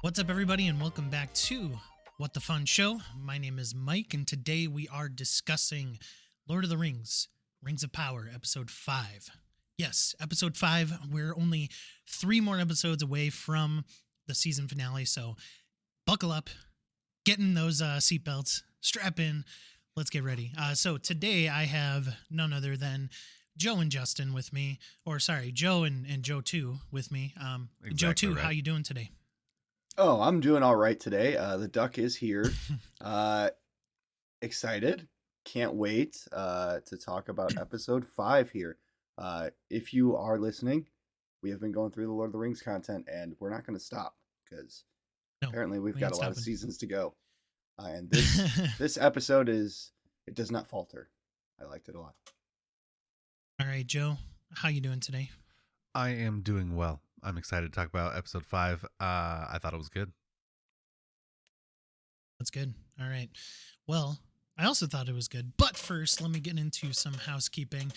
What's up, everybody, and welcome back to What the Fun Show. My name is Mike, and today we are discussing Lord of the Rings, Rings of Power, Episode 5. Yes, Episode 5. We're only 3 more episodes away from the season finale, so buckle up, get in those seatbelts, strap in, let's get ready. So today I have none other than Joe and Justin with me, or sorry, Joe and Joe 2 with me. Joe 2, right. how you doing today? Oh, I'm doing all right today. The duck is here. Excited. Can't wait to talk about episode 5 here. If you are listening, we have been going through the Lord of the Rings content, and we're not going to stop because apparently we've got a lot of seasons to go. And this episode it does not falter. I liked it a lot. All right, Joe, how you doing today? I am doing well. I'm excited to talk about episode 5. I thought it was good. That's good. All right. Well, I also thought it was good. But first, let me get into some housekeeping.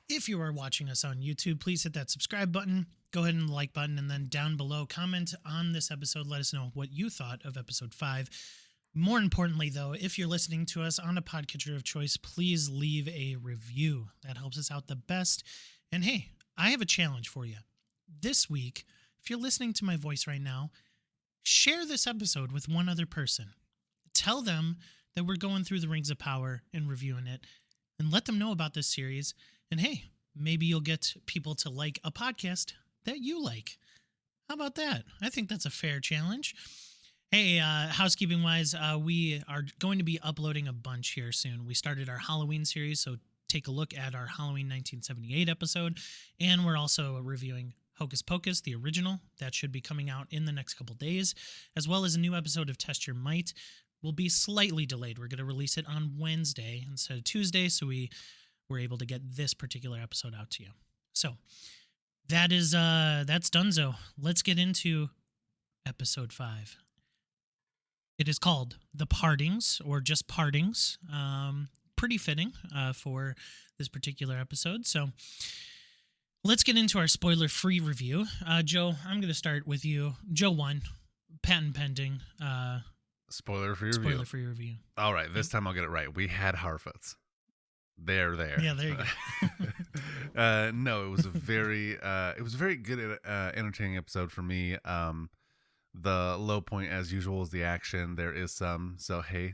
If you are watching us on YouTube, please hit that subscribe button. Go ahead and like button. And then down below, comment on this episode. Let us know what you thought of episode 5. More importantly, though, if you're listening to us on a podcatcher of choice, please leave a review. That helps us out the best. And hey, I have a challenge for you. This week, if you're listening to my voice right now, share this episode with one other person. Tell them that we're going through the Rings of Power and reviewing it, and let them know about this series. And hey, maybe you'll get people to like a podcast that you like. How about that? I think that's a fair challenge. Hey, housekeeping wise, we are going to be uploading a bunch here soon. We started our Halloween series, so take a look at our Halloween 1978 episode. And we're also reviewing Hocus Pocus, the original. That should be coming out in the next couple days, as well as a new episode of Test Your Might. Will be slightly delayed. We're going to release it on Wednesday instead of Tuesday, so we were able to get this particular episode out to you. So that's donezo. Let's get into episode 5. It is called The Partings, or just Partings. Pretty fitting for this particular episode. So let's get into our spoiler-free review. Joe, I'm going to start with you. Joe 1, patent pending. Spoiler-free review. Spoiler-free review. All right, this time I'll get it right. We had Harfoots. They're there. Yeah, there you go. No, it was a very good, entertaining episode for me. The low point, as usual, is the action. There is some, so hey,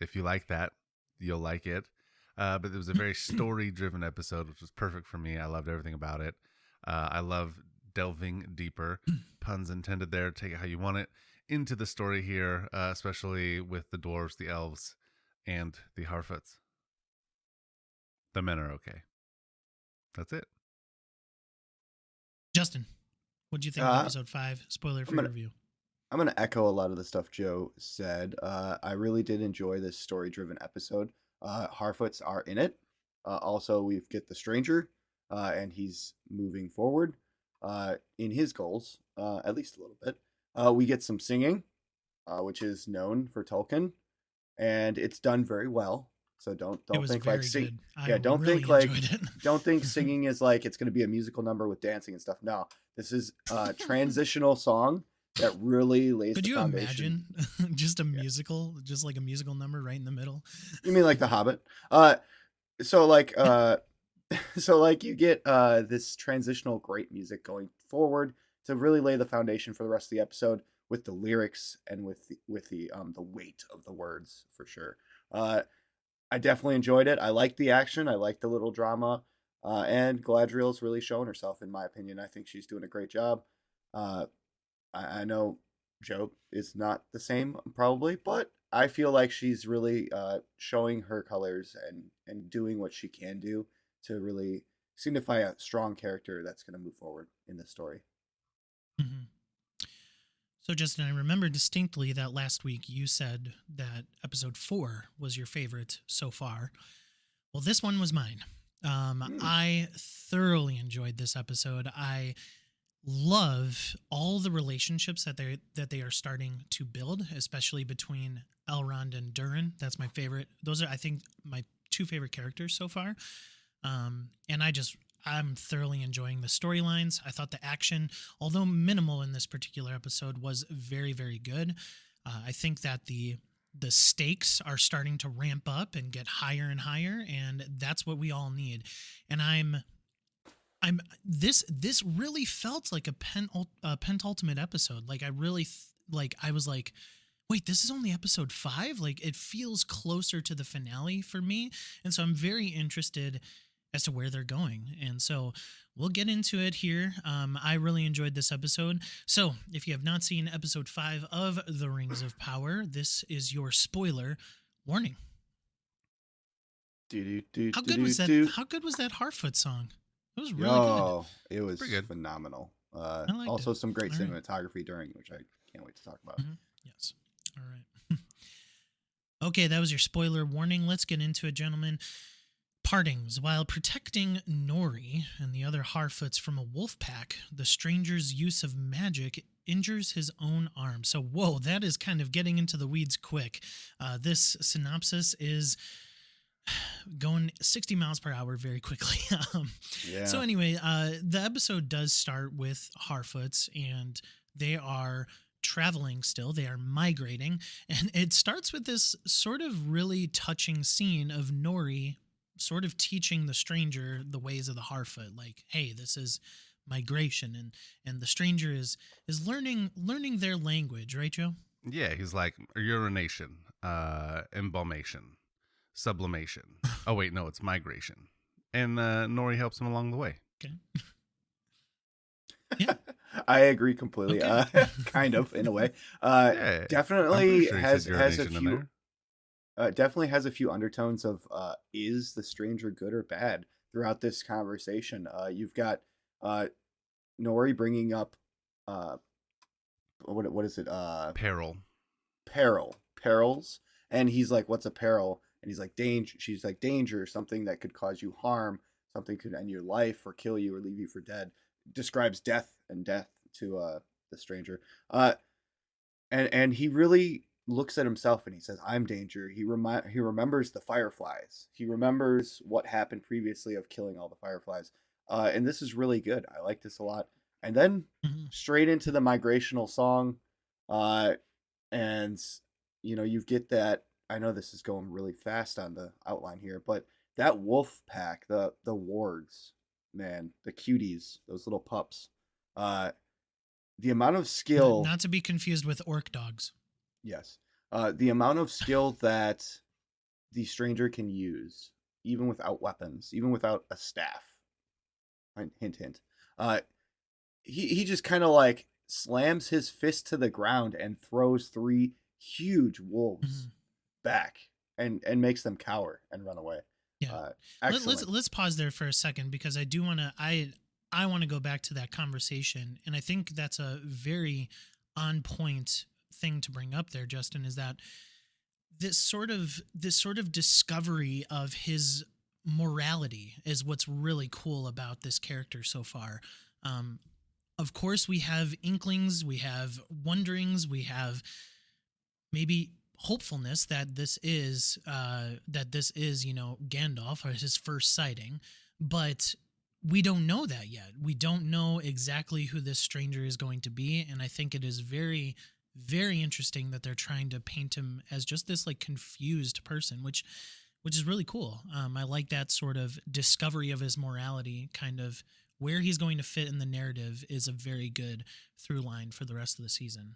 if you like that, you'll like it. But it was a very story-driven episode, which was perfect for me. I loved everything about it. I love delving deeper, puns intended there, take it how you want it, into the story here, especially with the dwarves, the elves, and the Harfoots. The men are okay. That's it. Justin, what do you think of episode 5? Spoiler-free review. I'm going to echo a lot of the stuff Joe said. I really did enjoy this story-driven episode. Harfoots are in it. Also, we get the stranger, and he's moving forward in his goals, at least a little bit. We get some singing, which is known for Tolkien, and it's done very well. So don't think like sing. Yeah, don't think like don't think singing is like it's going to be a musical number with dancing and stuff. No, this is a transitional song that really lays the foundation. Could you imagine just a musical, just like a musical number right in the middle? You mean like The Hobbit? So you get this transitional great music going forward to really lay the foundation for the rest of the episode with the lyrics and with the weight of the words for sure. I definitely enjoyed it. I liked the action. I liked the little drama. And Galadriel's really showing herself, in my opinion. I think she's doing a great job. I know Joe is not the same, probably, but I feel like she's really showing her colors and doing what she can do to really signify a strong character that's going to move forward in the story. Mm-hmm. So, Justin, I remember distinctly that last week you said that episode 4 was your favorite so far. Well, this one was mine. I thoroughly enjoyed this episode. I love all the relationships that they are starting to build, especially between Elrond and Durin. That's my favorite. Those are, I think, my 2 favorite characters so far. And I'm thoroughly enjoying the storylines. I thought the action, although minimal in this particular episode, was very, very good. I think that the stakes are starting to ramp up and get higher and higher, and that's what we all need. And I'm this really felt like a pentultimate episode. Like I really like I was like, wait, this is only episode 5. Like it feels closer to the finale for me, and so I'm very interested as to where they're going. And so we'll get into it here. I really enjoyed this episode. So if you have not seen episode 5 of The Rings of Power, this is your spoiler warning. How good was that? How good was that Harfoot song? It was really good. It was Pretty good. phenomenal. liked Also it. some great All right. cinematography during, which I can't wait to talk about. Mhm. Yes. All right. Okay, that was your spoiler warning. Let's get into it, gentlemen. Partings. While protecting Nori and the other Harfoots from a wolf pack, the stranger's use of magic injures his own arm. So, whoa, that is kind of getting into the weeds quick. This synopsis is going 60 miles per hour very quickly. Yeah. So anyway, the episode does start with Harfoots, and they are traveling still. They are migrating, and it starts with this sort of really touching scene of Nori sort of teaching the stranger the ways of the Harfoot. Like, hey, this is migration, and the stranger is learning their language, right, Joe? Yeah, he's like urination, embalmation, sublimation. Oh wait, no, it's migration. And Nori helps him along the way. Okay. I agree completely. Okay. Kind of in a way. Yeah, I'm Definitely pretty sure he has said a urination in few there. definitely has a few undertones of is the stranger good or bad throughout this conversation. You've got Nori bringing up what is it? Peril. Perils, and he's like, "What's a peril?" And he's like, "Danger." She's like, "Danger, something that could cause you harm, something could end your life or kill you or leave you for dead." Describes death to the stranger, and he really looks at himself and he says, "I'm danger." He remembers the fireflies. He remembers what happened previously of killing all the fireflies, and this is really good. I like this a lot. And then Mhm. straight into the migrational song, and you get that. I know this is going really fast on the outline here, but that wolf pack, the wargs, man, the cuties, those little pups, the amount of skill, Not to be confused with orc dogs. yes, the amount of skill that the stranger can use, even without weapons, even without a staff. Hint, hint. He just kind of like slams his fist to the ground and throws 3 huge wolves Mhm. back and makes them cower and run away. Yeah. Excellent. Let's pause there for a second, because I do want to I want to go back to that conversation, and I think that's a very on point thing to bring up there, Justin, is that this sort of discovery of his morality is what's really cool about this character so far. Um, of course, we have inklings, we have wonderings, we have maybe hopefulness that this is Gandalf, or his first sighting, but we don't know that yet. We don't know exactly who this stranger is going to be, and I think it is very, very interesting that they're trying to paint him as just this like confused person, which is really cool. I like that sort of discovery of his morality, kind of where he's going to fit in the narrative is a very good through line for the rest of the season.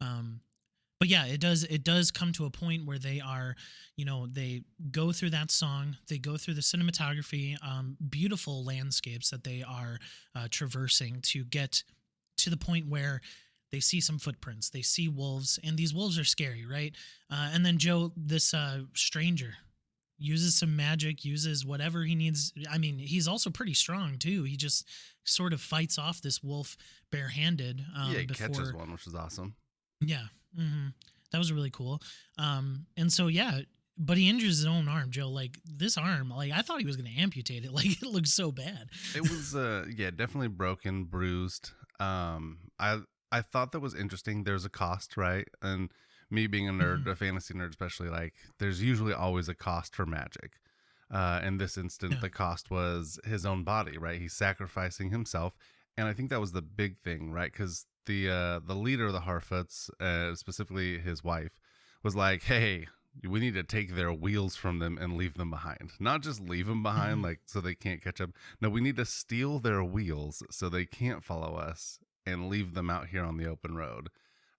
But yeah, it does come to a point where they are, they go through that song, they go through the cinematography, beautiful landscapes that they are traversing to get to the point where they see some footprints, they see wolves, and these wolves are scary, right? And then Joe, this stranger, uses some magic, uses whatever he needs. I mean, he's also pretty strong too. He just sort of fights off this wolf barehanded. Yeah, he before, catches one, which is awesome. yeah. Mm-hmm. That was really cool. And so, yeah, but he injures his own arm, Joe. Like this arm, like I thought he was going to amputate it. Like it looked so bad. It was definitely broken, bruised. I thought that was interesting. There's a cost, right? And me being a nerd, Mhm. a fantasy nerd especially, like there's usually always a cost for magic. In this instant, Yeah. the cost was his own body, right? He's sacrificing himself, and I think that was the big thing, right? Because the leader of the Harfoots, specifically his wife, was like, "Hey, we need to take their wheels from them and leave them behind. Not just leave them behind, Mhm. like so they can't catch up. No, we need to steal their wheels so they can't follow us and leave them out here on the open road."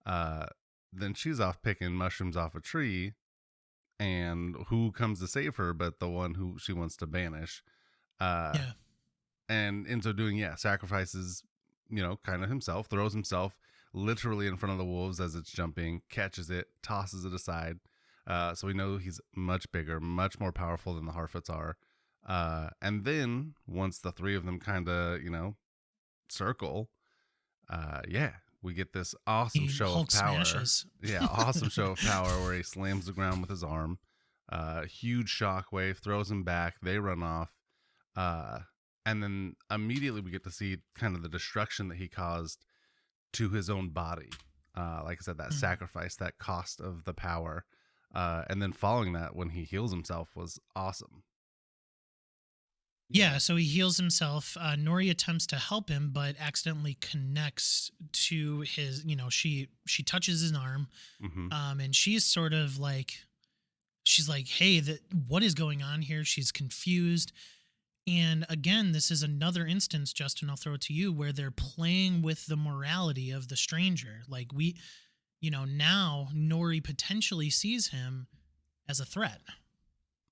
Uh, then she's off picking mushrooms off a tree, and who comes to save her but the one who she wants to banish? Uh, Yeah. and in so doing, yeah, sacrifices, kind of himself, throws himself literally in front of the wolves as it's jumping, catches it, tosses it aside. So we know he's much bigger, much more powerful than the Harfoots are. And then once the three of them kind of, circle, yeah, we get this awesome He show of Hulk power. smashes. Yeah, awesome show of power where he slams the ground with his arm. Huge shockwave, throws him back. They run off. Uh, and then immediately we get to see kind of the destruction that he caused to his own body. Like I said, that Mhm. sacrifice, that cost of the power. And then following that, when he heals himself, was awesome. Yeah, so he heals himself. Nori attempts to help him, but accidentally connects to his. She touches his arm, Mm-hmm. and she's sort of like, she's like, "Hey, what is going on here?" She's confused, and again, this is another instance, Justin. I'll throw it to you, where they're playing with the morality of the stranger. Like now Nori potentially sees him as a threat.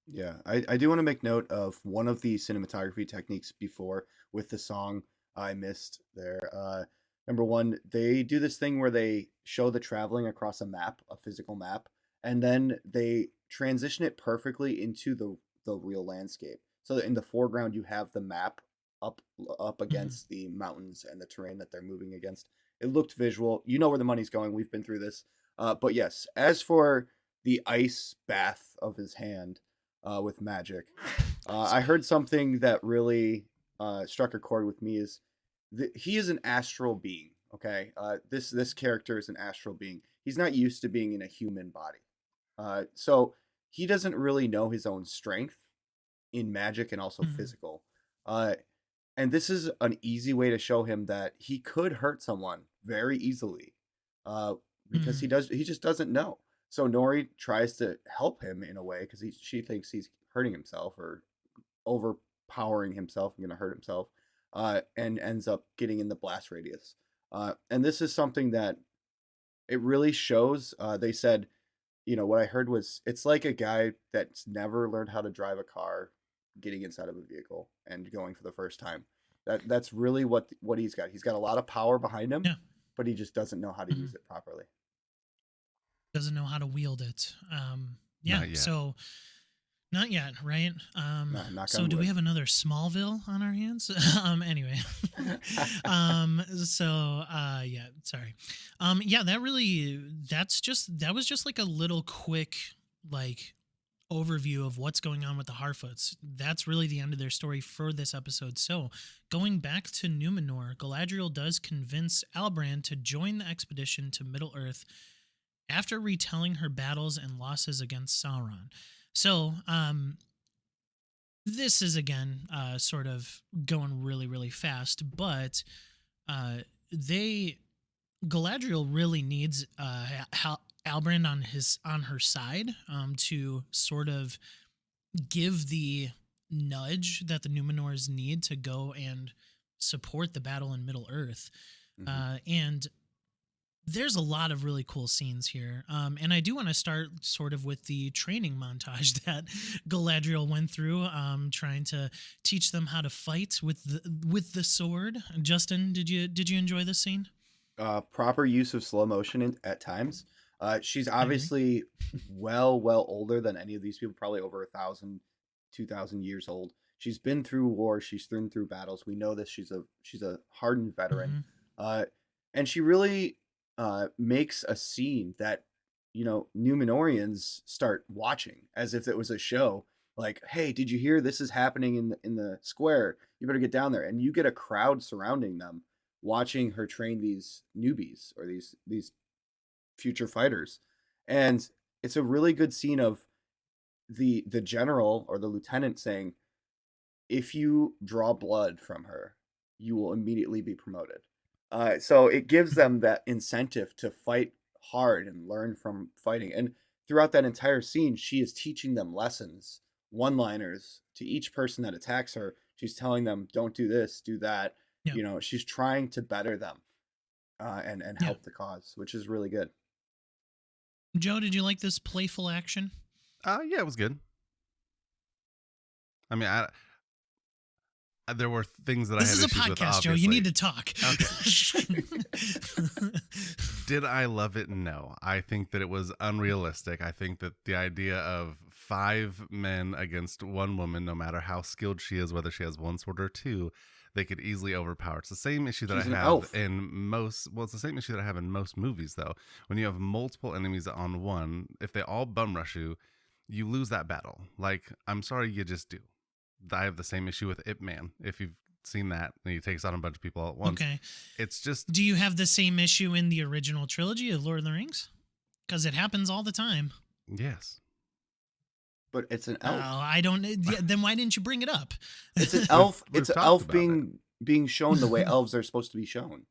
Yeah, I do want to make note of one of the cinematography techniques before with the song I missed there. Number one, they do this thing where they show the traveling across a map, a physical map, and then they transition it perfectly into the real landscape. So that in the foreground you have the map up up Mhm. against the mountains and the terrain that they're moving against. It looked visual. You know where the money's going. We've been through this. But yes, as for the ice bath of his hand with magic. Nice, I man. heard something that really struck a chord with me is that he is an astral being. Okay, this character is an astral being. He's not used to being in a human body, so he doesn't really know his own strength in magic and also Mhm. physical. Uh, and this is an easy way to show him that he could hurt someone very easily, uh, because Mhm. he just doesn't know. So Nori tries to help him in a way because she thinks he's hurting himself or overpowering himself and going to hurt himself, and ends up getting in the blast radius. And this is something that it really shows. They said, what I heard was it's like a guy that's never learned how to drive a car getting inside of a vehicle and going for the first time. That's really what he's got. He's got a lot of power behind him, Yeah. but he just doesn't know how to use Mhm. it properly. Doesn't know how to wield it. Yeah. Not yet. So not yet, right? Nah, knock So on do we wood. have another Smallville on our hands? Anyway. Yeah, sorry. Yeah, that was just like a little quick, like, overview of what's going on with the Harfoots. That's really the end of their story for this episode. So, going back to Numenor, Galadriel does convince Albrand to join the expedition to Middle Earth after retelling her battles and losses against Sauron. So, this is again sort of going really, really fast, but uh, they Galadriel really needs Albrand on her side to sort of give the nudge that the Numenors need to go and support the battle in Middle Earth. Hmm. And there's a lot of really cool scenes here. And I do want to start sort of with the training montage that Galadriel went through, trying to teach them how to fight with the sword. Justin, did you enjoy this scene? Proper use of slow motion at times. She's I agree. obviously well older than any of these people, probably over 1,000, 2,000 years old. She's been through war. She's been through battles. We know this. She's a hardened veteran, Hmm. uh, and she really makes a scene that Numenorians start watching as if it was a show. Like, hey, did you hear this is happening in the square? You better get down there, and you get a crowd surrounding them watching her train these newbies or these future fighters. And it's a really good scene of the general or the lieutenant saying, if you draw blood from her, you will immediately be promoted. So it gives them that incentive to fight hard and learn from fighting. And throughout that entire scene, she is teaching them lessons, one-liners to each person that attacks her. She's telling them, "Don't do this, do that." Yeah. She's trying to better them and Yeah. help the cause, which is really good. Joe, did you like this playful action? Yeah, it was good. I mean, there were things that This I is had a issues with. podcast, Joe. Obviously. You need to talk. Did I love it? No. I think that it was unrealistic. I think that the idea of 5 men against 1 woman, no matter how skilled she is, whether she has 1 sword or 2, they could easily overpower. It's the same issue that She's I an have elf. in most. Well, it's the same issue that I have in most movies, though. When you have multiple enemies on one, if they all bum rush you, you lose that battle. Like, I'm sorry, you just do. I have the same issue with Ip Man. If you've seen that, and he takes on a bunch of people all at once. Okay. It's just. Do you have the same issue in the original trilogy of Lord of the Rings? Because it happens all the time. Yes. But it's an elf. I don't. Then why didn't you bring it up? It's an elf. We've It's an talked elf about being shown the way elves are supposed to be shown,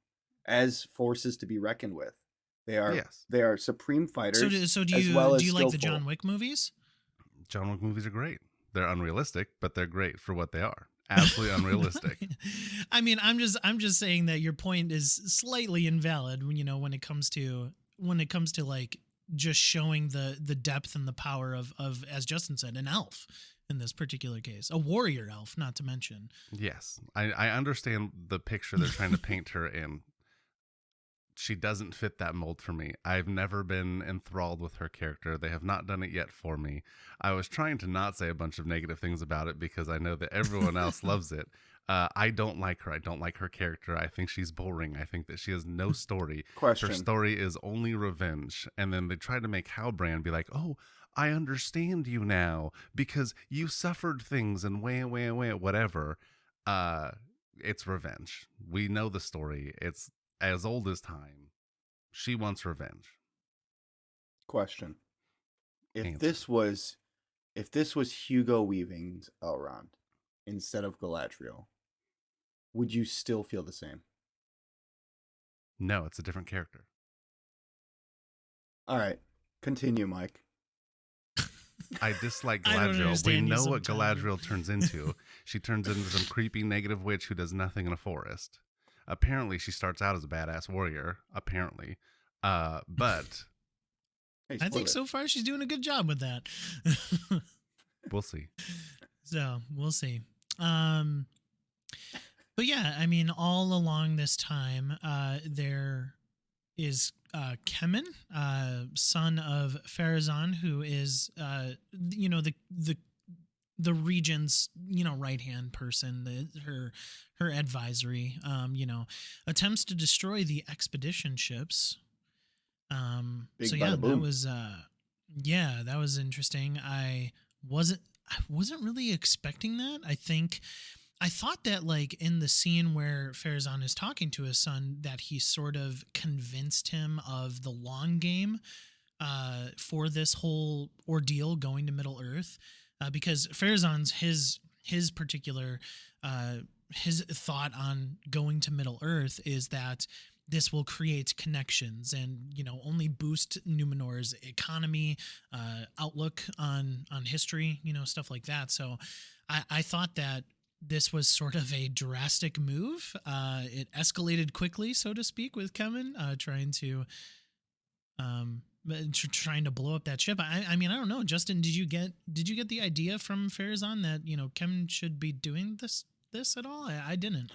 as forces to be reckoned with. They are Yes. they are supreme fighters. So do as you well as do you like the skillful. John Wick movies? John Wick movies are great. They're unrealistic, but they're great for what they are. Absolutely unrealistic. I mean, I'm just saying that your point is slightly invalid when it comes to like just showing the depth and the power of as Justin said, an elf in this particular case, a warrior elf, not to mention. Yes. I understand the picture they're trying to paint her in. She doesn't fit that mold for me. I've never been enthralled with her character. They have not done it yet for me. I was trying to not say a bunch of negative things about it because I know that everyone else loves it. I don't like her. I don't like her character. I think she's boring. I think that she has no story. Question. Her story is only revenge. And then they try to make Halbrand be like, oh, I understand you now because you suffered things and whatever. It's revenge. We know the story. It's as old as time. She wants revenge. Question. If Answer. this was Hugo Weaving's Elrond instead of Galadriel, would you still feel the same? No, it's a different character. All right. Continue, Mike. I dislike I don't Galadriel. We understand you know what sometimes. Galadriel turns into. She turns into some creepy negative witch who does nothing in a forest. Apparently, she starts out as a badass warrior. Apparently. But Hey, I think spoiler. so far she's doing a good job with that. we'll see. So we'll see. But yeah, I mean, all along this time, there is Kemen, son of Pharazôn, who is the regent's right hand person, her advisory. Attempts to destroy the expedition ships. Big So yeah, bada boom. that was interesting. I wasn't really expecting that. I thought that, like, in the scene where Pharazôn is talking to his son, that he sort of convinced him of the long game for this whole ordeal going to Middle Earth, because Pharazôn's his particular his thought on going to Middle Earth is that this will create connections and only boost Numenor's economy, outlook on history, stuff like that. So I thought that this was sort of a drastic move. It escalated quickly, so to speak, with Kemen trying to blow up that ship. I mean, I don't know, Justin. Did you get the idea from Pharazôn that Kemen should be doing this at all? I didn't.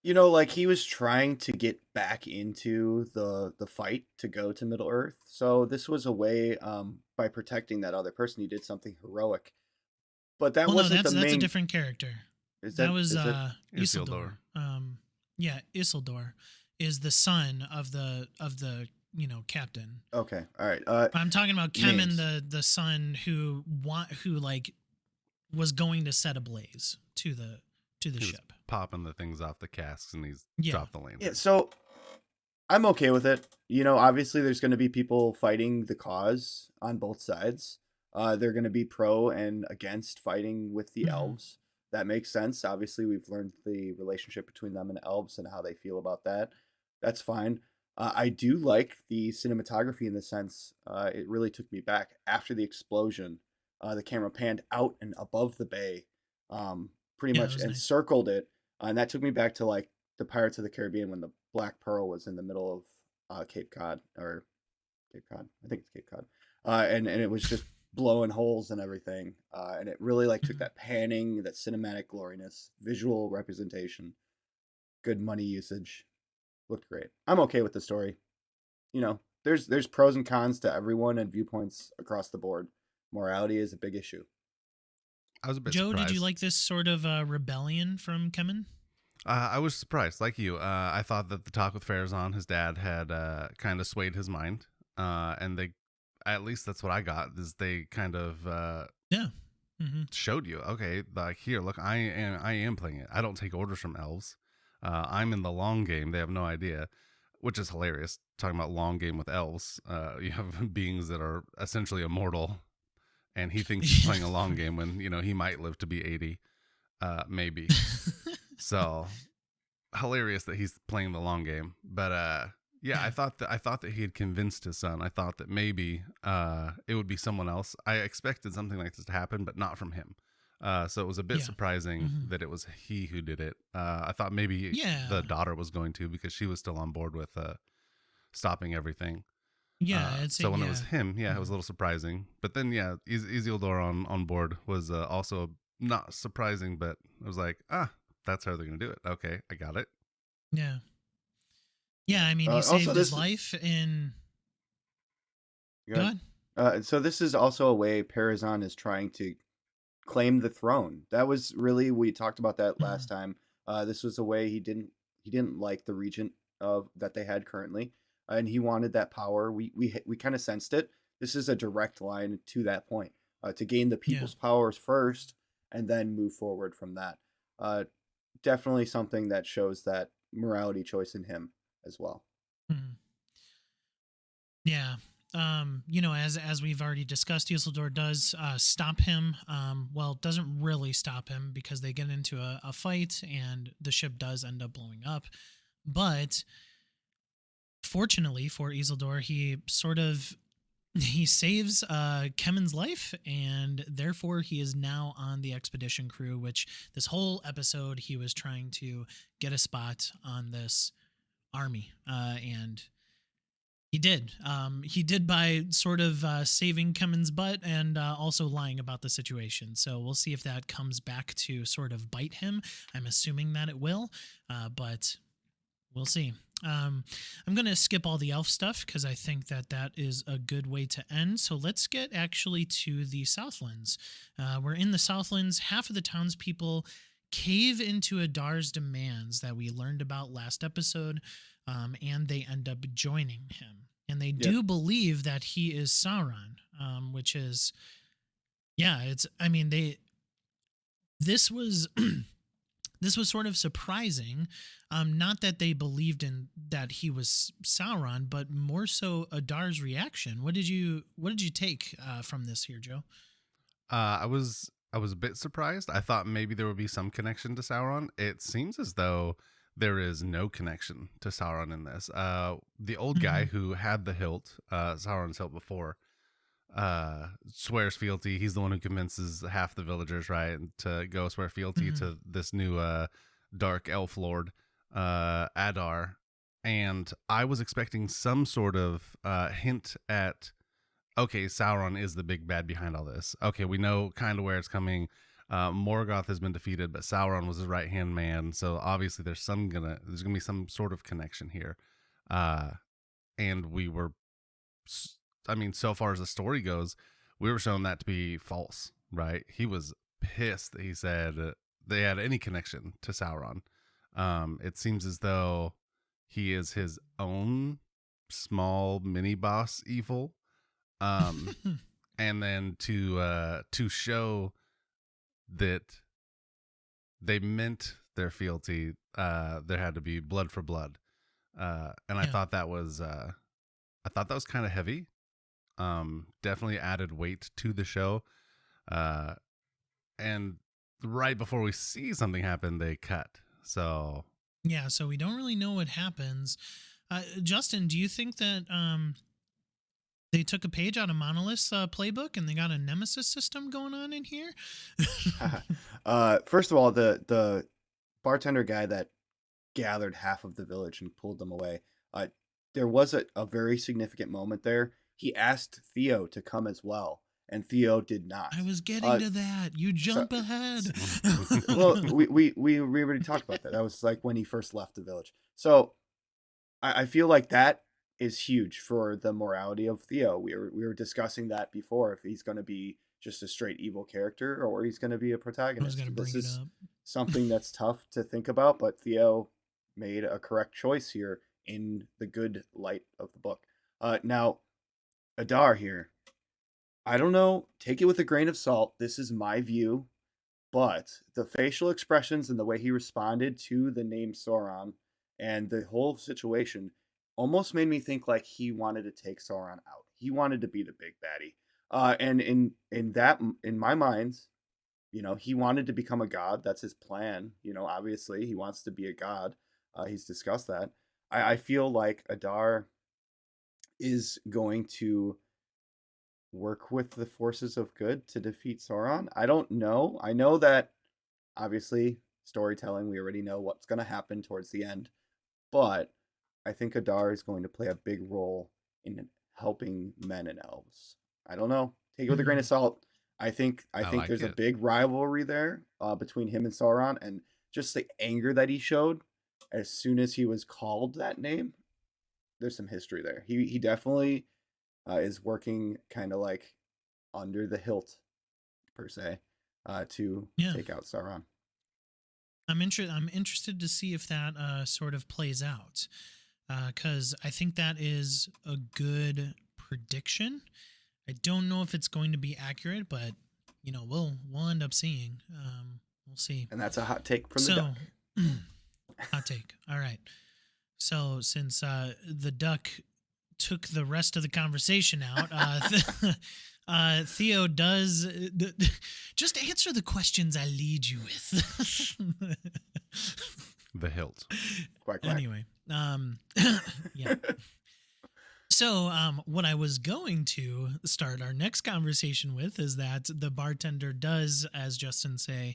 Like he was trying to get back into the fight to go to Middle Earth. So this was a way, by protecting that other person, he did something heroic. But that wasn't that's the main. that's a different character. That was Isildur. Isildur. Yeah, Isildur is the son of the captain. Okay, all right. I'm talking about Kemen, names. the son who like was going to set ablaze to the He was ship. popping the things off the casks and he's Yeah. dropped the lantern. Yeah, so I'm okay with it. Obviously there's going to be people fighting the cause on both sides. they're going to be pro and against fighting with the Hmm. elves. That makes sense. Obviously, we've learned the relationship between them and elves and how they feel about that. That's fine. I do like the cinematography in the sense it really took me back after the explosion. The camera panned out and above the bay, pretty Yeah, it much, was and nice. circled it, and that took me back to like the Pirates of the Caribbean when the Black Pearl was in the middle of Cape Cod or Cape Cod. I think it's Cape Cod. And it was just blowing holes and everything. And it really like took Hmm. that panning, that cinematic gloriness, visual representation, good money usage. Looked great. I'm okay with the story. You know, there's pros and cons to everyone and viewpoints across the board. Morality is a big issue. I was a bit Joe, did you surprised. like this sort of rebellion from Kemen? I was surprised, like you. I thought that the talk with Farazan, his dad, had kind of swayed his mind, and they, at least that's what I got, is they kind of Yeah. Hmm. showed you, okay, like here, look, I am playing it. I don't take orders from elves. I'm in the long game. They have no idea, which is hilarious. Talking about long game with elves, you have beings that are essentially immortal, and he thinks he's playing a long game when he might live to be 80, maybe. So hilarious that he's playing the long game. But yeah, Yeah. I thought that he had convinced his son. I thought that maybe it would be someone else. I expected something like this to happen, but not from him. So it was a bit Yeah. surprising Hmm. that it was he who did it. I thought maybe the Yeah. daughter was going to, because she was still on board with stopping everything. Yeah. I'd say So when it was yeah. him, yeah, it was Mhm. a little surprising. But then, yeah, Isildur on board was also not surprising, but it was like, that's how they're gonna do it. Okay, I got it. Yeah. Yeah. Yeah. I mean, he Also, saved his this life in. Go good. ahead. So this is also a way Parazon is trying to claim the throne. That was really, we talked about that last Mhm. time. This was a way he didn't like the regent of that they had currently, and he wanted that power. We kind of sensed it. This is a direct line to that point, to gain the Yeah. people's powers first, and then move forward from that. Uh, Definitely something that shows that morality choice in him as well. Mhm. Yeah. As we've already discussed, Isildur does stop him. Well, doesn't really stop him because they get into a fight and the ship does end up blowing up. But fortunately for Isildur, he sort of he saves Kemen's life, and therefore he is now on the expedition crew. Which this whole episode he was trying to get a spot on this army, and he did. He did by sort of saving Kemen's butt and also lying about the situation. So we'll see if that comes back to sort of bite him. I'm assuming that it will, but we'll see. I'm going to skip all the elf stuff because I think that that is a good way to end. So let's get actually to the Southlands. We're in the Southlands. Half of the townspeople cave into Adar's demands that we learned about last episode, and they end up joining him. And they Yep. do believe that he is Sauron, which is, yeah, it's, I mean, this was this was sort of surprising. Not that they believed in that he was Sauron, but more so Adar's reaction. What did you take from this here, Joe? I was a bit surprised. I thought maybe there would be some connection to Sauron. It seems as though there is no connection to Sauron in this. The old guy Hmm. who had the hilt, Sauron's hilt before, swears fealty. He's the one who convinces half the villagers, right, to go swear fealty Hmm. to this new dark elf lord, Adar. And I was expecting some sort of hint at, okay, Sauron is the big bad behind all this. Okay, we know kind of where it's coming. Morgoth has been defeated, but Sauron was his right hand man. So obviously, there's gonna be some sort of connection here. Uh, and we were, I mean, so far as the story goes, we were shown that to be false. Right? He was pissed that he said they had any connection to Sauron. It seems as though he is his own small mini boss evil. Um, and then to show that they meant their fealty, there had to be blood for blood. And Yeah. I thought that was kind of heavy. definitely added weight to the show. And right before we see something happen, they cut. So Yeah, so we don't really know what happens. Justin, do you think that they took a page out of Monolith's playbook and they got a nemesis system going on in here? First of all, the bartender guy that gathered half of the village and pulled them away. Uh, there was a very significant moment there. He asked Theo to come as well, and Theo did not. I was getting to that. You jump ahead. Well, we already talked about that. That was like when he first left the village. So I feel like that is huge for the morality of Theo. We were discussing that before, if he's going to be just a straight evil character or he's going to be a I was protagonist. going to bring This it is up. something that's tough to think about, but Theo made a correct choice here in the good light of the book. Now, Adar here. I don't know. Take it with a grain of salt. This is my view, but the facial expressions and the way he responded to the name Sauron and the whole situation almost made me think like he wanted to take Sauron out. He wanted to be the big baddie. And in my mind, he wanted to become a god. That's his plan. Obviously he wants to be a god. He's discussed that. I feel like Adar is going to work with the forces of good to defeat Sauron. I don't know. I know that obviously storytelling, we already know what's going to happen towards the end, but I think Adar is going to play a big role in helping men and elves. I don't know. Take it with a grain of salt. I think like there's a it. big rivalry there between him and Sauron, and just the anger that he showed as soon as he was called that name. There's some history there. He definitely is working kind of like under the hilt per se to Yeah. take out Sauron. I'm interested to see if that sort of plays out, because I think that is a good prediction. I don't know if it's going to be accurate, but we'll end up seeing. We'll see. And that's a hot take from the duck. Hot take. All right. So since the duck took the rest of the conversation out, Theo does just answer the questions I lead you with. The hilt. Quack, quack. Anyway, yeah. So, what I was going to start our next conversation with is that the bartender does, as Justin say,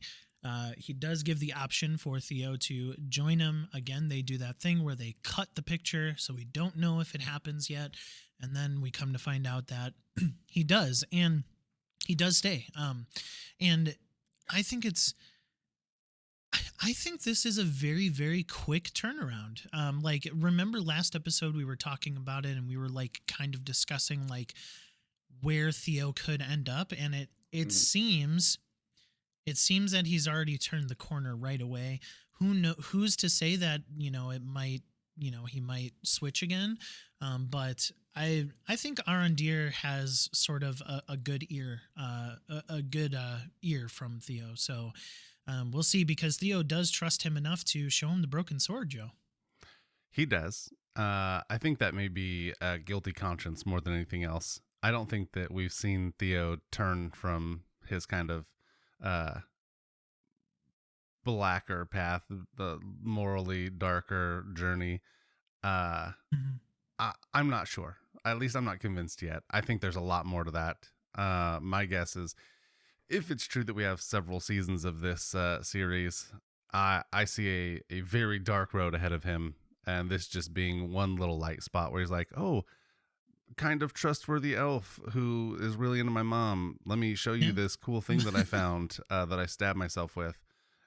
he does give the option for Theo to join him. Again, they do that thing where they cut the picture, so we don't know if it happens yet. And then we come to find out that he does, and he does stay. And I think this is a very, very quick turnaround. Like, remember last episode we were talking about it, and we were like kind of discussing like where Theo could end up, and it seems that he's already turned the corner right away. Who's to say that it might he might switch again? But I think Arondir has sort of a good ear, a good ear from Theo. So. We'll see, because Theo does trust him enough to show him the broken sword, Joe. He does. I think that may be a guilty conscience more than anything else. I don't think that we've seen Theo turn from his kind of blacker path, the morally darker journey. I'm not sure. At least I'm not convinced yet. I think there's a lot more to that. My guess is, if it's true that we have several seasons of this series, I see a very dark road ahead of him, and this just being one little light spot where he's like, oh, kind of trustworthy elf who is really into my mom. Let me show you this cool thing that I found that I stabbed myself with.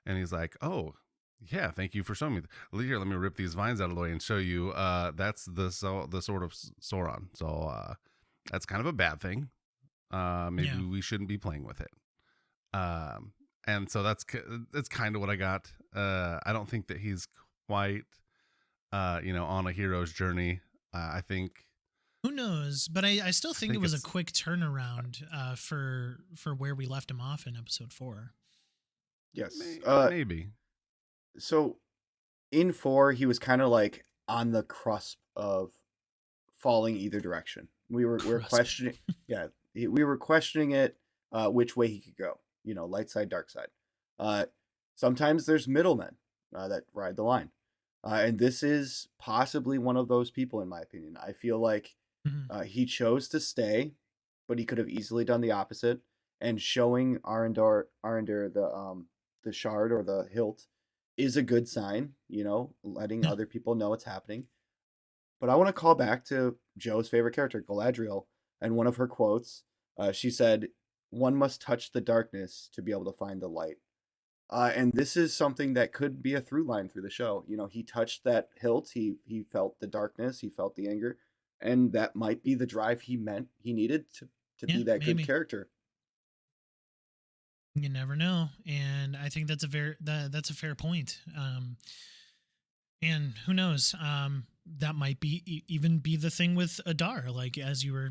And he's like, oh, yeah, thank you for showing me. Here, let me rip these vines out of the way and show you that's the sword of Sauron. So that's kind of a bad thing. Maybe we shouldn't be playing with it. And so that's kind of what I got. I don't think that he's quite, on a hero's journey. I think. Who knows? But I still think it was a quick turnaround for where we left him off in episode 4. Yes, maybe. So in 4, he was kind of like on the cusp of falling either direction. We were Trust me. questioning, yeah, we were questioning it, which way he could go. You know, light side, dark side. Uh, Sometimes there's middlemen that ride the line, and this is possibly one of those people, in my opinion. I feel like Mhm. he chose to stay, but he could have easily done the opposite. And showing Arendar the shard or the hilt is a good sign. You know, letting Yeah. other people know it's happening. But I want to call back to Joe's favorite character, Galadriel, and one of her quotes. She said, "One must touch the darkness to be able to find the light." And this is something that could be a through line through the show. You know, he touched that hilt. He felt the darkness. He felt the anger, and that might be the drive he needed to Yeah, be that good maybe. character. You never know, and I think that's a fair point. And who knows? That might be even be the thing with Adar. Like as you were,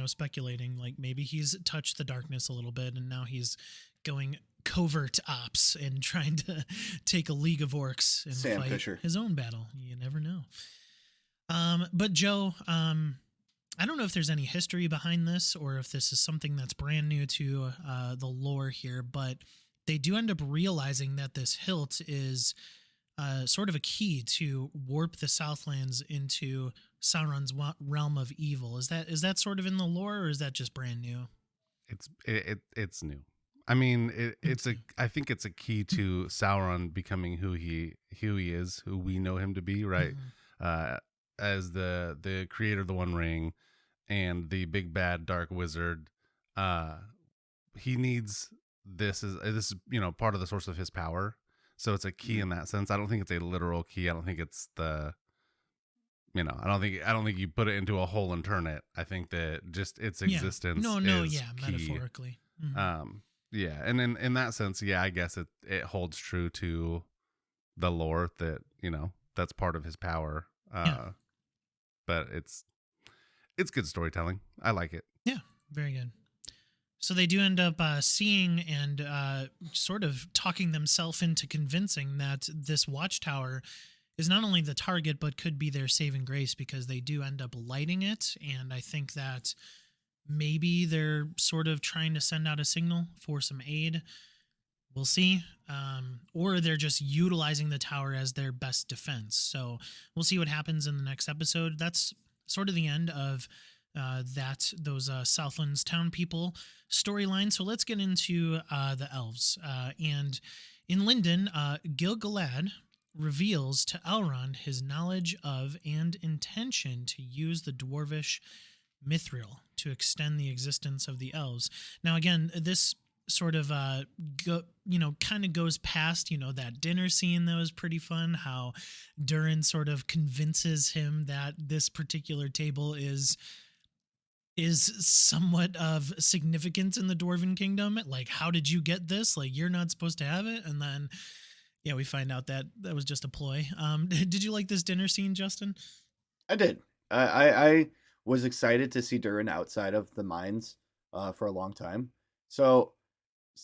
speculating. Like maybe he's touched the darkness a little bit, and now he's going covert ops and trying to take a league of orcs and Sam fight Fisher. his own battle. You never know. But Joe, I don't know if there's any history behind this or if this is something that's brand new to the lore here, but they do end up realizing that this hilt is sort of a key to warp the Southlands into Sauron's realm of evil. Is that sort of in the lore, or is that just brand new? It's new. I mean, It's new. I think it's a key to Sauron becoming who he is, who we know him to be, right? Mhm. Uh, as the creator of the One Ring and the big bad dark wizard. Uh, he needs this is part of the source of his power. So it's a key Mhm. in that sense. I don't think it's a literal key. I don't think it's the I don't think you put it into a hole and turn it. I think that just its Yeah. existence No, no, is yeah, key. metaphorically. Hmm. Um, yeah, and in that sense, yeah, I guess it holds true to the lore that that's part of his power. Yeah. But it's good storytelling. I like it. Yeah. Very good. So they do end up seeing and sort of talking themselves into convincing that this watchtower is not only the target but could be their saving grace, because they do end up lighting it. And I think that maybe they're sort of trying to send out a signal for some aid. We'll see. Or they're just utilizing the tower as their best defense. So we'll see what happens in the next episode. That's sort of the end of those Southlands town people storyline. So let's get into the elves. And in Linden, Gil-galad reveals to Elrond his knowledge of and intention to use the dwarvish mithril to extend the existence of the elves. Now, again, this sort of kind of goes past that dinner scene that was pretty fun, how Durin sort of convinces him that this particular table is somewhat of significance in the dwarven kingdom. Like, how did you get this? Like, you're not supposed to have it. And then yeah, we find out that that was just a ploy. Did you like this dinner scene, Justin? I did. I was excited to see Durin outside of the mines for a long time. So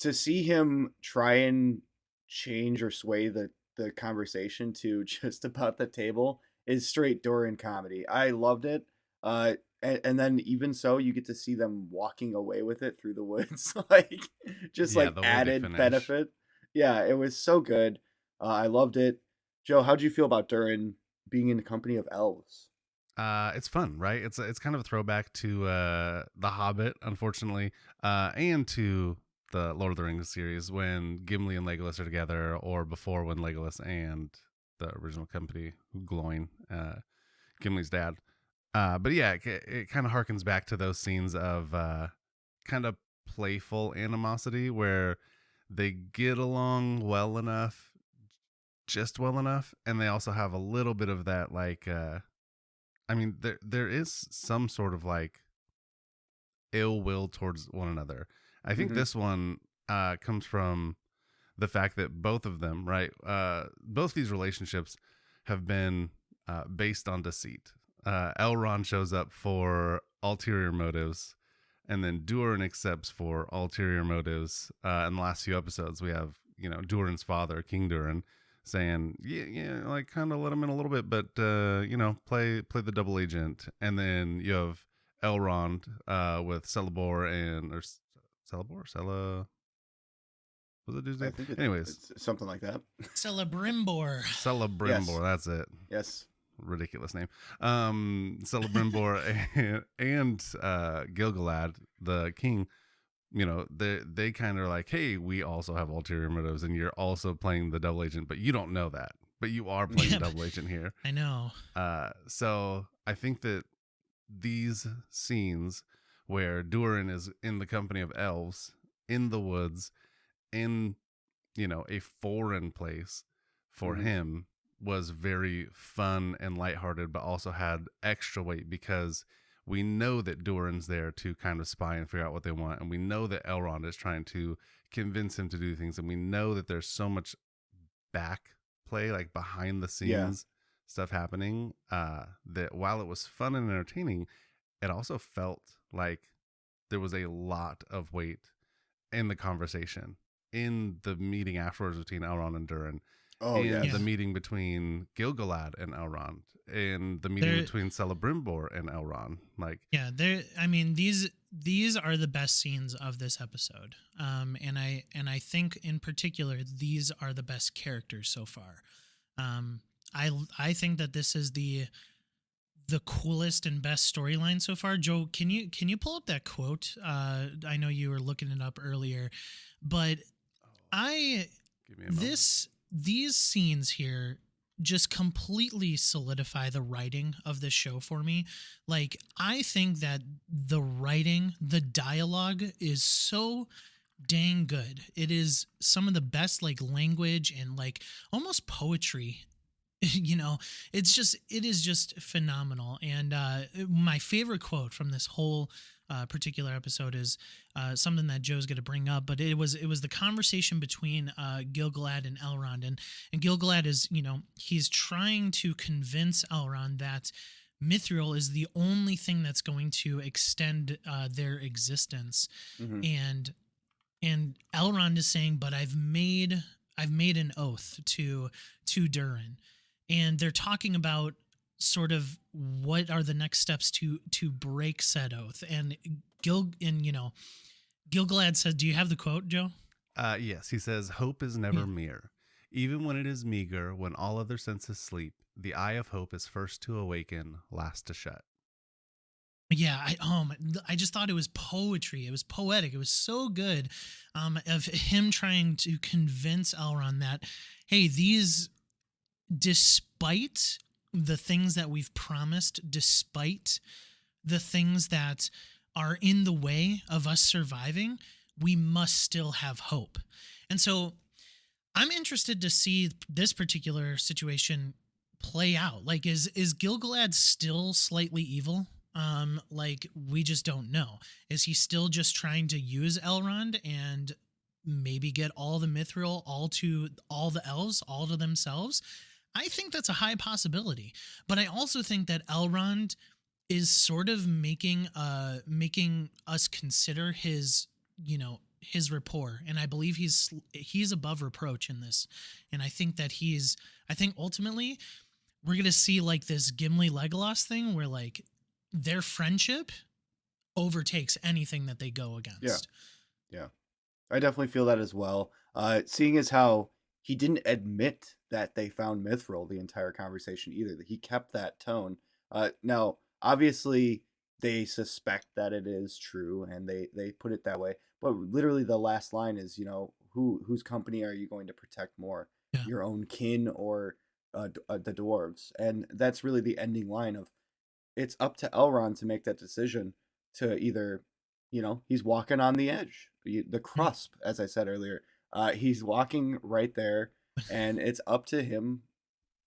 to see him try and change or sway the conversation to just about the table is straight Dorian comedy. I loved it. And then even so, you get to see them walking away with it through the woods, like just Yeah, like the way they added finish. benefit. Yeah, it was so good. I loved it. Joe, how'd you feel about Durin being in the company of elves? It's fun, right? It's kind of a throwback to The Hobbit, unfortunately, and to the Lord of the Rings series when Gimli and Legolas are together, or before when Legolas and the original company Gloin, Gimli's dad. But yeah, it kind of harkens back to those scenes of kind of playful animosity where they get along well enough, just well enough, and they also have a little bit of that like. I mean, there is some sort of like ill will towards one another. I think Mm-hmm. this one comes from the fact that both of them, right? Both these relationships have been based on deceit. Elrond shows up for ulterior motives, and then Durin accepts for ulterior motives. In the last few episodes, we have Durin's father, King Durin, saying, yeah, like kind of let him in a little bit, but play the double agent. And then you have Elrond with Celeborn or Celeborn, what's the dude's I name? think Anyways, it's something like that. Celebrimbor. Celebrimbor, Yes. that's it. Yes. Ridiculous name. Celebrimbor and Gilgalad, the king. They kind of like, hey, we also have ulterior motives, and you're also playing the double agent, but you don't know that. But you are playing Yeah, double agent here. I know. So I think that these scenes where Durin is in the company of elves in the woods in a foreign place for Mhm. him was very fun and lighthearted, but also had extra weight because we know that Durin's there to kind of spy and figure out what they want, and we know that Elrond is trying to convince him to do things, and we know that there's so much back play, like behind the Yeah. scenes stuff happening, that while it was fun and entertaining, it also felt like there was a lot of weight in the conversation, in the meeting afterwards between Elrond and Durin, Oh in yes. Yeah. the meeting between Gilgalad and Elrond, in the meeting There, between Celebrimbor and Elrond. Like, yeah, there. I mean, these are the best scenes of this episode. And I think in particular these are the best characters so far. Um, I think that this is the coolest and best storyline so far. Joe, can you pull up that quote? I know you were looking it up earlier, but I give me a moment. these scenes here just completely solidify the writing of this show for me. Like, I think that the writing, the dialogue is so dang good. It is some of the best like language and like almost poetry. It is just phenomenal. And my favorite quote from this whole particular episode is something that Joe's going to bring up, but it was the conversation between Gilgalad and Elrond, and Gilgalad is, he's trying to convince Elrond that Mithril is the only thing that's going to extend their existence, Hmm. and Elrond is saying, but I've made an oath to Durin, and they're talking about sort of what are the next steps to break said oath. And Gilgalad says, "Do you have the quote, Joe?" Yes, he says, hope is never mere. Even when it is meager, when all other senses sleep, the eye of hope is first to awaken, last to shut. Yeah, I just thought it was poetry. It was poetic. It was so good, of him trying to convince Elrond that, hey, despite the things that we've promised, despite the things that are in the way of us surviving, we must still have hope. And so I'm interested to see this particular situation play out. Like, is Gilgalad still slightly evil? Like, we just don't know. Is he still just trying to use Elrond and maybe get all the Mithril, all the elves, all to themselves? I think that's a high possibility. But I also think that Elrond is sort of making us consider his rapport, and I believe he's above reproach in this. And I think ultimately we're gonna see like this Gimli Legolas thing where like their friendship overtakes anything that they go Yeah. against. Yeah. I definitely feel that as well. Seeing as how he didn't admit that they found Mithril the entire conversation either, that he kept that tone. Now, obviously, they suspect that it is true, and they put it that way. But literally, the last line is, whose company are you going to protect more, Yeah. your own kin or the dwarves? And that's really the ending line of it's up to Elrond to make that decision to either, he's walking on the edge, the crusp, as I said earlier. He's walking right there, and it's up to him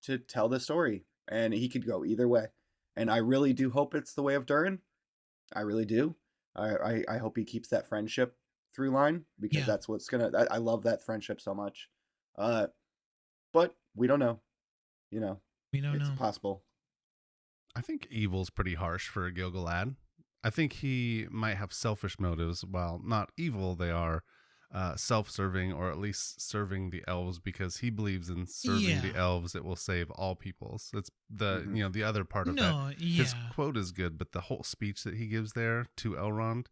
to tell the story. And he could go either way. And I really do hope it's the way of Durin. I really do. I hope he keeps that friendship through line because Yeah, that's what's gonna. I love that friendship so much. Uh, but we don't know. You know, we don't it's know. possible. I think evil's pretty harsh for Gilgalad. I think he might have selfish motives. While not evil, they are self-serving, or at least serving the elves, because he believes in serving the Yeah. elves, it will save all peoples. It's the Mhm. the other part of that. No, His yeah. quote is good, but the whole speech that he gives there to Elrond,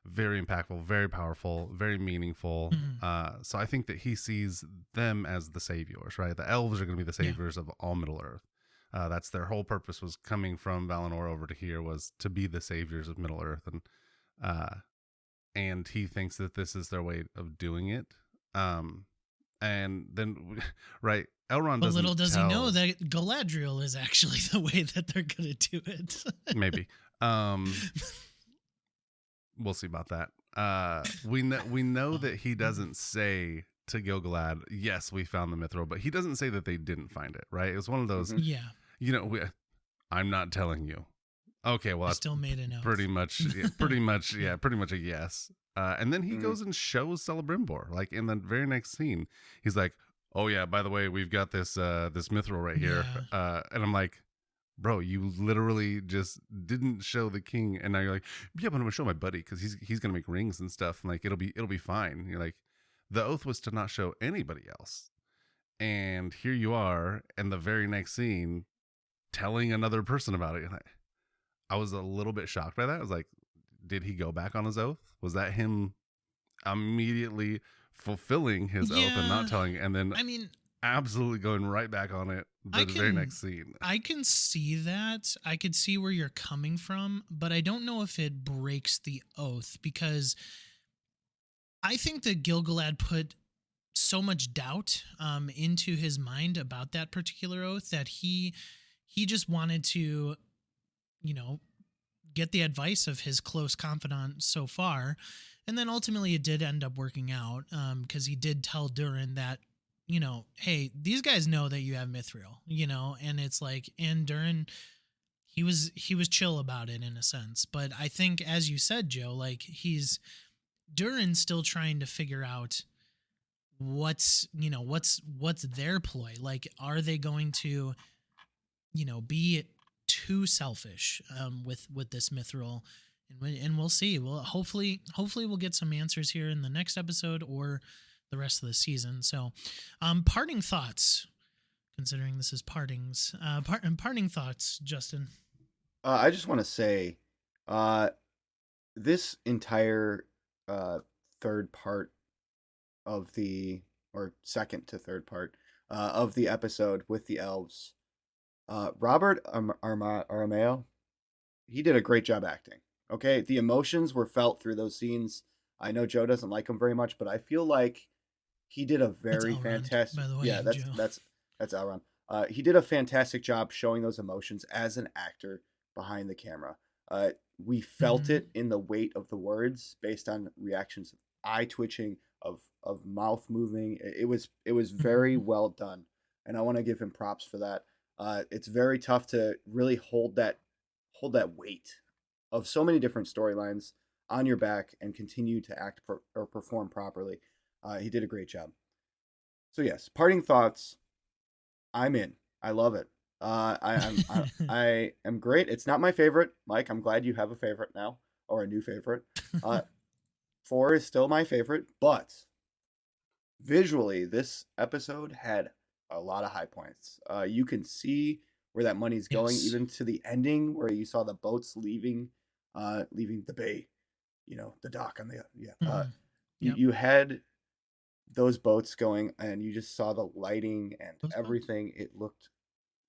very impactful, very powerful, very meaningful. Mhm. So I think that he sees them as the saviors, right? The elves are going to be the Yeah. saviors of all Middle Earth. That's their whole purpose, was coming from Valinor over to here, was to be the saviors of Middle Earth, uh, and he thinks that this is their way of doing it. And then, right, Elrond But little doesn't does he know tell. that Galadriel is actually the way that they're going to do it. Maybe. We'll see about that. We know that he doesn't say to Gil-galad, yes, we found the mithril, but he doesn't say that they didn't find it, right? It's one of those, Mhm. Yeah. I'm not telling you. Okay, well, I that's still made an oath. pretty much a yes. And then he Mhm. goes and shows Celebrimbor, like in the very next scene. He's like, oh yeah, by the way, we've got this this mithril right here. Yeah. And I'm like, bro, you literally just didn't show the king, and now you're like, yeah, but I'm gonna show my buddy because he's gonna make rings and stuff, and like it'll be fine. You're like, the oath was to not show anybody else, and here you are in the very next scene telling another person about it. And I was a little bit shocked by that. I was like, did he go back on his oath? Was that him immediately fulfilling his oath and not Yeah. telling, and then I mean, absolutely going right back on it the very next scene? I can see that. I could see where you're coming from, but I don't know if it breaks the oath, because I think that Gilgalad put so much doubt into his mind about that particular oath that he just wanted to, you know, get the advice of his close confidant so far. And then ultimately it did end up working out, because he did tell Durin that, hey, these guys know that you have mithril, and it's like, and Durin, he was chill about it in a sense. But I think, as you said, Joe, like, Durin's still trying to figure out what's their ploy. Like, are they going to, be too selfish with this mithril? And we'll see. Well, hopefully we'll get some answers here in the next episode or the rest of the season. So, parting thoughts, considering this is partings, parting thoughts, Justin. I just want to say, this entire third part of the, or second to third part of the episode with the elves, Robert Aramayo, he did a great job acting. Okay, the emotions were felt through those scenes. I know Joe doesn't like him very much, but I feel like he did a That's very Elrond, fantastic. by the way, Yeah, Joe. that's Elrond. He did a fantastic job showing those emotions as an actor behind the camera. We felt Mhm. it in the weight of the words based on reactions of eye twitching, of mouth moving. It was very Mhm. well done, and I want to give him props for that. It's very tough to really hold that weight of so many different storylines on your back and continue to act or perform properly. He did a great job. So yes, parting thoughts. I'm in. I love it. I am great. It's not my favorite, Mike. I'm glad you have a favorite now, or a new favorite. Uh, 4 is still my favorite, but visually, this episode had a lot of high points. You can see where that money's going, Yes. even to the ending where you saw the boats leaving the bay, the dock on the yeah. Mhm. You Yep. you had those boats going, and you just saw the lighting and Those boats. everything. It looked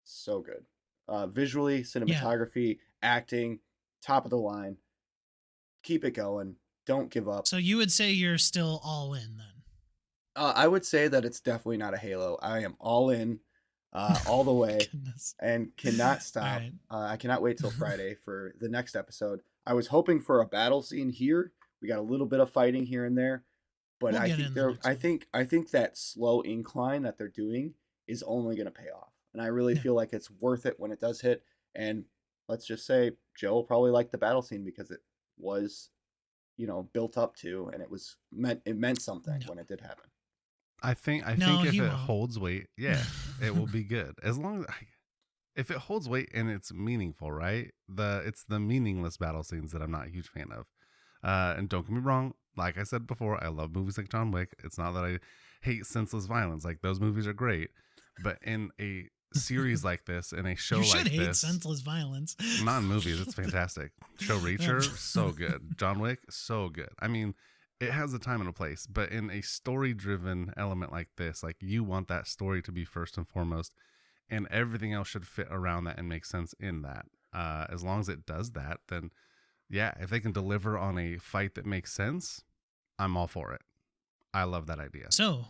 so good. Visually, Yeah. cinematography, acting, top of the line. Keep it going. Don't give up. So you would say you're still all in then? I would say that it's definitely not a Halo. I am all in, all the way, Goodness. and cannot All stop. right. I cannot wait till Friday for the next episode. I was hoping for a battle scene here. We got a little bit of fighting here and there, but We'll I get think in the next one. I think that slow incline that they're doing is only going to pay off, and I really Yeah. feel like it's worth it when it does hit. And let's just say Joe will probably like the battle scene because it was, built up to, and it meant something No. when it did happen. I think No, if he it won't. holds weight, yeah, it will be good. As long as if it holds weight and it's meaningful, right? It's the meaningless battle scenes that I'm not a huge fan of. And don't get me wrong, like I said before, I love movies like John Wick. It's not that I hate senseless violence. Like, those movies are great. But in a series like this, in a show You should like hate this, senseless violence. not in movies, it's fantastic. Show Reacher, so good. John Wick, so good. I mean, it has a time and a place, but in a story-driven element like this, like, you want that story to be first and foremost, and everything else should fit around that and make sense in that. As long as it does that, then yeah, if they can deliver on a fight that makes sense, I'm all for it. I love that idea. So,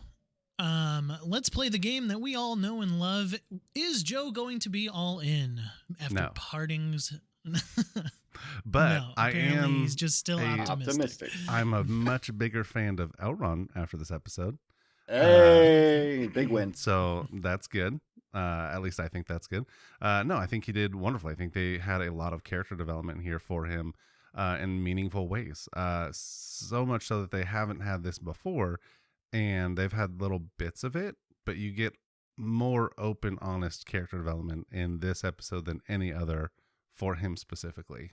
let's play the game that we all know and love. Is Joe going to be all in after No. partings? But No, I apparently am he's just still optimistic. I'm a much bigger fan of Elrond after this episode. Hey, big win. So that's good. At least I think that's good. No, I think he did wonderful. I think they had a lot of character development here for him in meaningful ways. So much so that they haven't had this before, and they've had little bits of it, but you get more open, honest character development in this episode than any other for him specifically.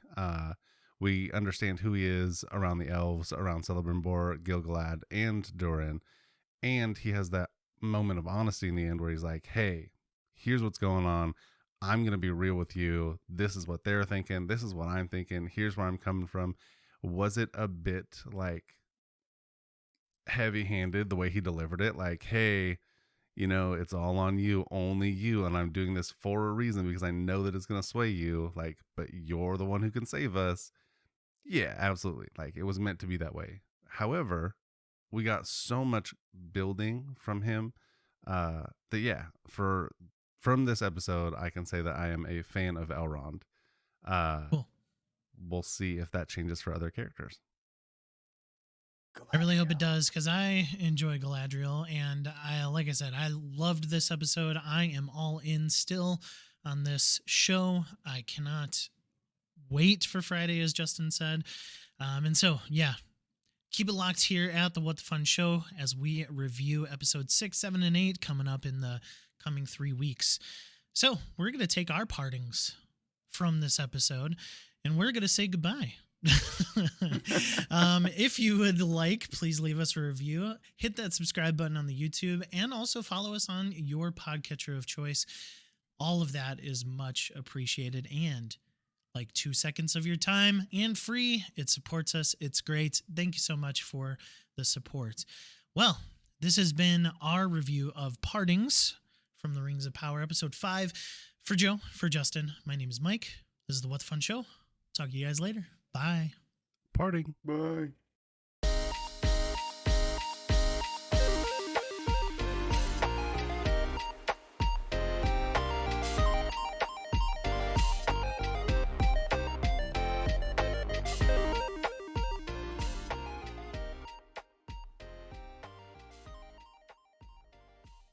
We understand who he is around the elves, around Celebrimbor, Gil-galad, and Durin. And he has that moment of honesty in the end where he's like, hey, here's what's going on. I'm going to be real with you. This is what they're thinking. This is what I'm thinking. Here's where I'm coming from. Was it a bit like heavy-handed the way he delivered it? Like, hey, you know, it's all on you, only you, and I'm doing this for a reason because I know that it's going to sway you. Like, but you're the one who can save us. Yeah, absolutely. Like, it was meant to be that way. However, we got so much building from him that yeah, from this episode, I can say that I am a fan of Elrond. Cool. We'll see if that changes for other characters. I really hope it does, because I enjoy Galadriel, and like I said, I loved this episode. I am all in still on this show. I cannot wait for Friday, as Justin said. And so, yeah, keep it locked here at the What the Fun Show as we review episodes 6, 7, and 8 coming up in the coming 3 weeks. So we're going to take our partings from this episode, and we're going to say goodbye. If you would like, please leave us a review, hit that subscribe button on the YouTube, and also follow us on your podcatcher of choice. All of that is much appreciated, and like 2 seconds of your time and free. It supports us. It's great. Thank you so much for the support. Well, this has been our review of Partings from the Rings of Power, episode 5. For Joe, for Justin, my name is Mike. This is the What the Fun Show. Talk to you guys later. Bye. Parting. Bye.